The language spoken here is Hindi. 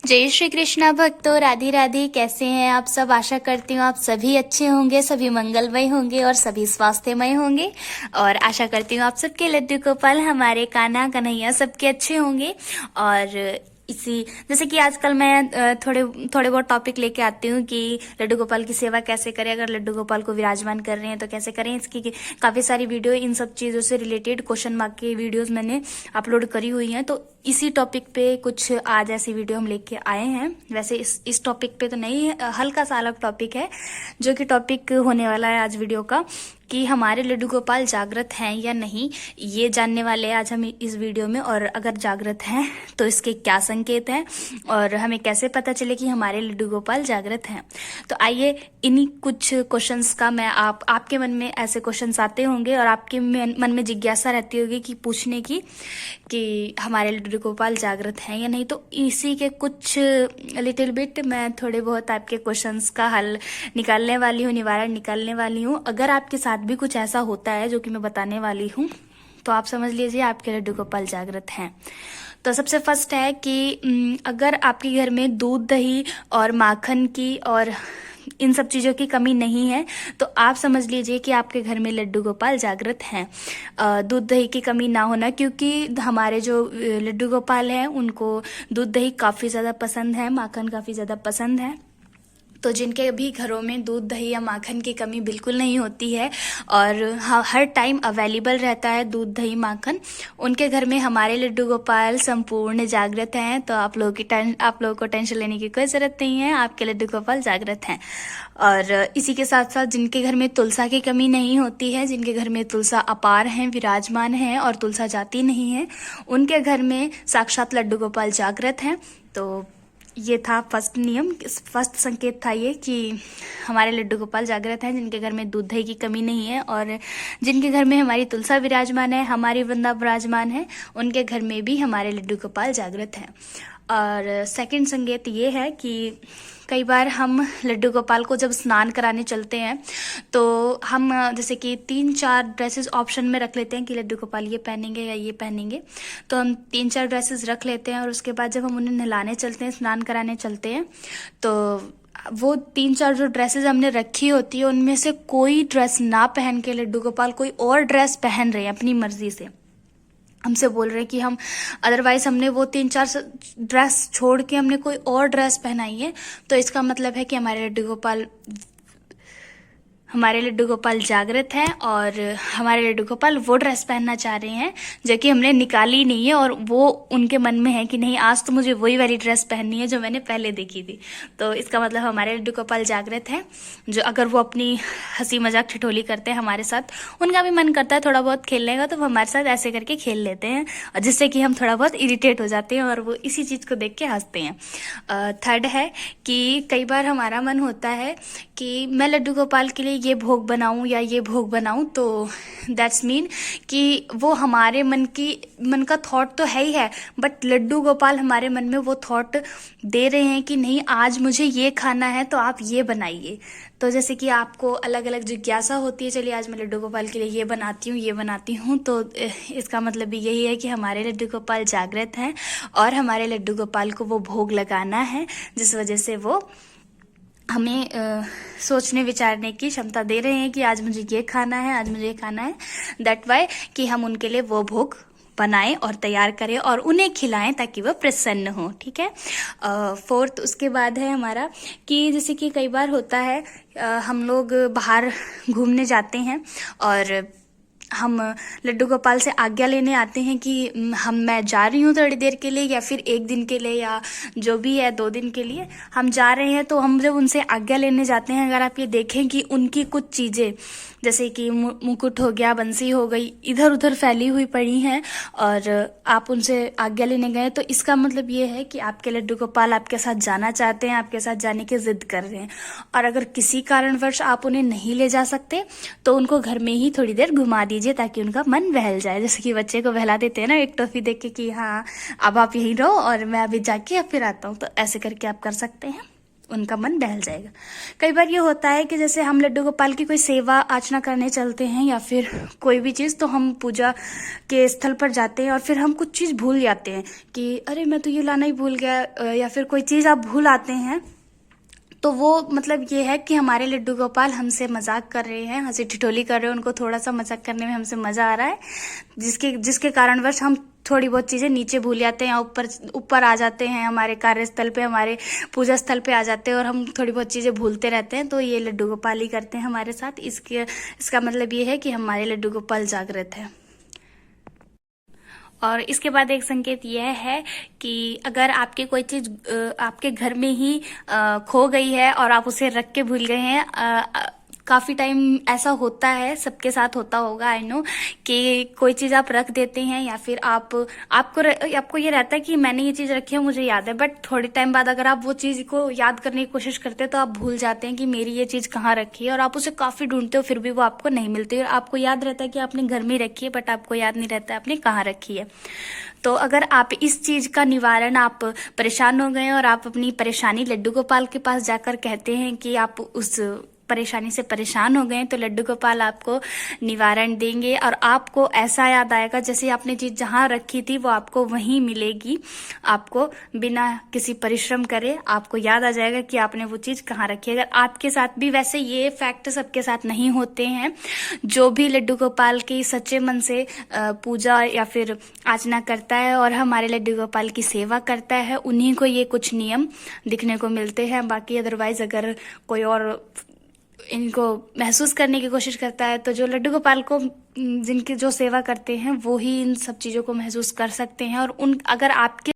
जय श्री कृष्णा भक्तों, राधे राधे। कैसे हैं आप सब? आशा करती हूँ आप सभी अच्छे होंगे, सभी मंगलमय होंगे और सभी स्वास्थ्यमय होंगे। और आशा करती हूँ आप सबके लड्डू गोपाल, हमारे कान्हा कन्हैया सबके अच्छे होंगे। और इसी जैसे कि आजकल मैं थोड़े बहुत टॉपिक लेके आती हूँ कि लड्डू गोपाल की सेवा कैसे करें, अगर लड्डू गोपाल को विराजमान कर रहे हैं तो कैसे करें। इसकी काफी सारी वीडियो इन सब चीजों से रिलेटेड क्वेश्चन मार्क की वीडियोस मैंने अपलोड करी हुई हैं। तो इसी टॉपिक पे कुछ आज ऐसी वीडियो हम लेके आए हैं। वैसे इस टॉपिक पे तो नहीं है, हल्का सा अलग टॉपिक है, जो कि टॉपिक होने वाला है आज वीडियो का कि हमारे लड्डू गोपाल जागृत हैं या नहीं, ये जानने वाले हैं आज हम इस वीडियो में। और अगर जागृत हैं तो इसके क्या संकेत हैं और हमें कैसे पता चले कि हमारे लड्डू गोपाल जागृत हैं। तो आइए इन्हीं कुछ क्वेश्चंस का मैं आपके मन में ऐसे क्वेश्चंस आते होंगे और आपके मन में जिज्ञासा रहती होगी कि पूछने की कि हमारे लड्डू गोपाल जागृत हैं या नहीं। तो इसी के कुछ लिटिल बिट मैं थोड़े बहुत आपके क्वेश्चंस का हल निकालने वाली हूँ, निवारण निकालने वाली हूँ। अगर आपके साथ भी कुछ ऐसा होता है जो कि मैं बताने वाली हूँ तो आप समझ लीजिए आपके लड्डू गोपाल जागृत हैं। तो सबसे फर्स्ट है कि अगर आपके घर में दूध, दही और माखन की और इन सब चीज़ों की कमी नहीं है तो आप समझ लीजिए कि आपके घर में लड्डू गोपाल जागृत हैं। दूध दही की कमी ना होना, क्योंकि हमारे जो लड्डू गोपाल हैं उनको दूध दही काफ़ी ज़्यादा पसंद है, माखन काफ़ी ज़्यादा पसंद है। तो जिनके भी घरों में दूध, दही या माखन की कमी बिल्कुल नहीं होती है और हर टाइम अवेलेबल रहता है दूध, दही, माखन, उनके घर में हमारे लड्डू गोपाल संपूर्ण जागृत हैं। तो आप लोगों को टेंशन लेने की कोई ज़रूरत नहीं है, आपके लड्डू गोपाल जागृत हैं। और इसी के साथ साथ जिनके घर में तुलसा की कमी नहीं होती है, जिनके घर में तुलसा अपार हैं, विराजमान हैं और तुलसा जाती नहीं है, उनके घर में साक्षात लड्डू गोपाल जागृत हैं। तो ये था फर्स्ट नियम, फर्स्ट संकेत था ये कि हमारे लड्डू गोपाल जागृत हैं, जिनके घर में दूध दही की कमी नहीं है और जिनके घर में हमारी तुलसा विराजमान है, हमारी वृंदा विराजमान है, उनके घर में भी हमारे लड्डू गोपाल जागृत हैं। और सेकंड संकेत ये है कि कई बार हम लड्डू गोपाल को जब स्नान कराने चलते हैं तो हम जैसे कि 3-4 ड्रेसेस ऑप्शन में रख लेते हैं कि लड्डू गोपाल ये पहनेंगे या ये पहनेंगे। तो हम 3-4 ड्रेसेस रख लेते हैं और उसके बाद जब हम उन्हें नहलाने चलते हैं, स्नान कराने चलते हैं, तो वो 3-4 जो ड्रेसेस हमने रखी होती है उनमें से कोई ड्रेस ना पहन के लड्डू गोपाल कोई और ड्रेस पहन रहे हैं अपनी मर्जी से, हमसे बोल रहे हैं कि हम अदरवाइज हमने वो 3-4 ड्रेस छोड़ के हमने कोई और ड्रेस पहनाई है, तो इसका मतलब है कि हमारे लड्डू गोपाल जागृत हैं और हमारे लड्डू गोपाल वो ड्रेस पहनना चाह रहे हैं जो कि हमने निकाली नहीं है और वो उनके मन में है कि नहीं, आज तो मुझे वही वाली ड्रेस पहननी है जो मैंने पहले देखी थी। तो इसका मतलब हमारे लड्डू गोपाल जागृत हैं। जो अगर वो अपनी हंसी मजाक ठिठोली करते हैं हमारे साथ, उनका भी मन करता है थोड़ा बहुत खेलने का, तो वो हमारे साथ ऐसे करके खेल लेते हैं और जिससे कि हम थोड़ा बहुत इरिटेट हो जाते हैं और वो इसी चीज़ को देख के हंसते हैं। थर्ड है कि कई बार हमारा मन होता है कि मैं लड्डू गोपाल के लिए ये भोग बनाऊं या ये भोग बनाऊं, तो दैट्स मीन कि वो हमारे मन का थॉट तो है ही है, बट लड्डू गोपाल हमारे मन में वो थॉट दे रहे हैं कि नहीं, आज मुझे ये खाना है तो आप ये बनाइए। तो जैसे कि आपको अलग अलग जिज्ञासा होती है, चलिए आज मैं लड्डू गोपाल के लिए ये बनाती हूँ, तो इसका मतलब भी यही है कि हमारे लड्डू गोपाल जागृत हैं और हमारे लड्डू गोपाल को वो भोग लगाना है, जिस वजह से वो हमें सोचने विचारने की क्षमता दे रहे हैं कि आज मुझे ये खाना है, आज मुझे ये खाना है। दैट वाई कि हम उनके लिए वो भोग बनाएं और तैयार करें और उन्हें खिलाएं ताकि वो प्रसन्न हो। ठीक है। फोर्थ उसके बाद है हमारा कि जैसे कि कई बार होता है हम लोग बाहर घूमने जाते हैं और हम लड्डू गोपाल से आज्ञा लेने आते हैं कि मैं जा रही हूँ थोड़ी देर के लिए या फिर 1 दिन के लिए या जो भी है 2 दिन के लिए हम जा रहे हैं। तो हम जब उनसे आज्ञा लेने जाते हैं, अगर आप ये देखें कि उनकी कुछ चीज़ें जैसे कि मुकुट हो गया, बंसी हो गई, इधर उधर फैली हुई पड़ी हैं और आप उनसे आज्ञा लेने गए, तो इसका मतलब ये है कि आपके लड्डू गोपाल आपके साथ जाना चाहते हैं, आपके साथ जाने की जिद कर रहे हैं। और अगर किसी कारणवश आप उन्हें नहीं ले जा सकते तो उनको घर में ही थोड़ी देर घुमा दीजिए ताकि उनका मन बहल जाए। जैसे कि बच्चे को बहला देते हैं ना एक टॉफी देख के कि हाँ अब आप यहीं रहो और मैं अभी जाके फिर आता हूँ, तो ऐसे करके आप कर सकते हैं। उनका मन बहल जाएगा। कई बार ये होता है कि जैसे हम लड्डू गोपाल की कोई सेवा अर्चना करने चलते हैं या फिर कोई भी चीज़, तो हम पूजा के स्थल पर जाते हैं और फिर हम कुछ चीज़ भूल जाते हैं कि अरे मैं तो ये लाना ही भूल गया, या फिर कोई चीज़ आप भूल आते हैं। तो वो मतलब ये है कि हमारे लड्डू गोपाल हमसे मजाक कर रहे हैं, हंसी ठिठोली कर रहे हैं, उनको थोड़ा सा मजाक करने में हमसे मज़ा आ रहा है, जिसके कारणवश हम थोड़ी बहुत चीज़ें नीचे भूल जाते हैं, ऊपर ऊपर आ जाते हैं, हमारे कार्यस्थल पे, हमारे पूजा स्थल पे आ जाते हैं और हम थोड़ी बहुत चीज़ें भूलते रहते हैं। तो ये लड्डू गोपाल ही करते हैं हमारे साथ। इसका मतलब ये है कि हमारे लड्डू गोपाल जागृत है। और इसके बाद एक संकेत यह है कि अगर आपकी कोई चीज़ आपके घर में ही खो गई है और आप उसे रख के भूल गए हैं, काफ़ी टाइम ऐसा होता है, सबके साथ होता होगा, आई नो, कि कोई चीज़ आप रख देते हैं या फिर आपको ये रहता है कि मैंने ये चीज़ रखी है, मुझे याद है, बट थोड़े टाइम बाद अगर आप वो चीज़ को याद करने की कोशिश करते हैं तो आप भूल जाते हैं कि मेरी ये चीज़ कहाँ रखी है, और आप उसे काफ़ी ढूंढते हो फिर भी वो आपको नहीं मिलती, और आपको याद रहता है कि आपने घर में रखी है बट आपको याद नहीं रहता है आपने कहाँ रखी है। तो अगर आप इस चीज़ का निवारण, आप परेशान हो गए और आप अपनी परेशानी लड्डू गोपाल के पास जाकर कहते हैं कि आप उस परेशानी से परेशान हो गए, तो लड्डू गोपाल आपको निवारण देंगे और आपको ऐसा याद आएगा जैसे आपने चीज़ जहाँ रखी थी वो आपको वहीं मिलेगी। आपको बिना किसी परिश्रम करे आपको याद आ जाएगा कि आपने वो चीज़ कहाँ रखी है। अगर आपके साथ भी, वैसे ये फैक्ट सबके साथ नहीं होते हैं, जो भी लड्डू गोपाल की सच्चे मन से पूजा या फिर आचना करता है और हमारे लड्डू गोपाल की सेवा करता है, उन्हीं को ये कुछ नियम दिखने को मिलते हैं। बाकी अदरवाइज अगर कोई और इनको महसूस करने की कोशिश करता है तो जो लड्डू गोपाल को जिनकी जो सेवा करते हैं वो ही इन सब चीज़ों को महसूस कर सकते हैं। और अगर आपके